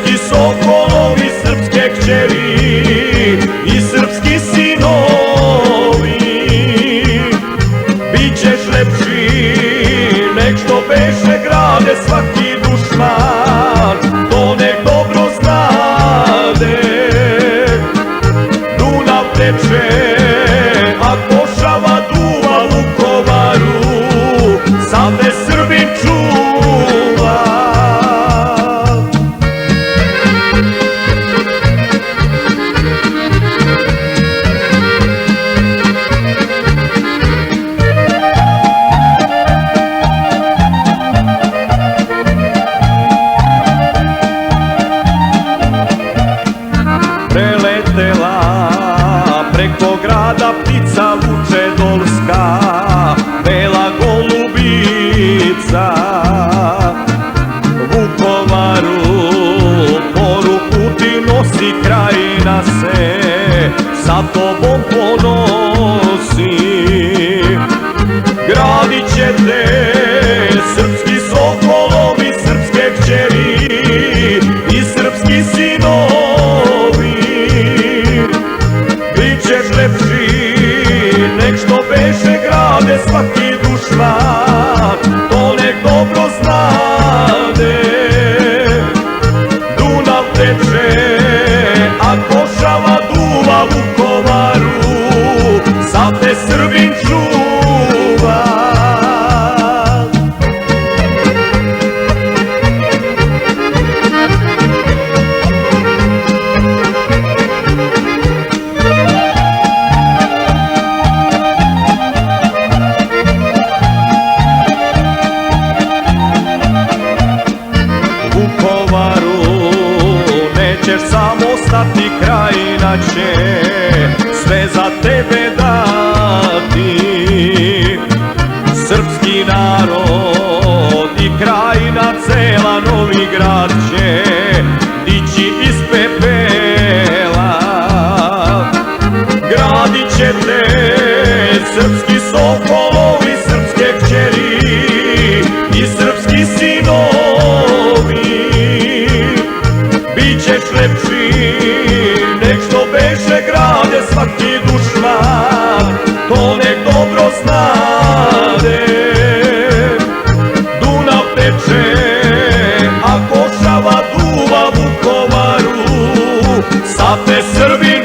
srpski sokolovi, srpske kćeri i srpski sinovi. Bićeš lepši nek što beše grade svaki dušman, to nek dobro znade. Dunav teče, a košava duva Vukovaru, sad te Srbin čuva. Preletela preko grada ptica vučedolska, bela golubica. Vukovaru poruku ti nosi, krajina se sa tobom ponosi. Gradit će te srpski sokolovi, srpske kćeri i srpski sinovi. Bićeš lepši nek što beše grade svaki dušman, to nek dobro znade. Dunav teče, a košava duva Vukovaru, sad te Srbin čuva. Vukovaru nećeš samo stati, krajina će sve za tebe dati. Srpski narod i krajina cela, Novi Grad će dići iz pepela. Gradit će te srpski sokolovi, srpske kćeri i srpski sinovi. Bićeš lepši nek što beše grade svaki dušman, to nek dobro znade. Dunav teče, a košava duva Vukovaru, sad te Srbin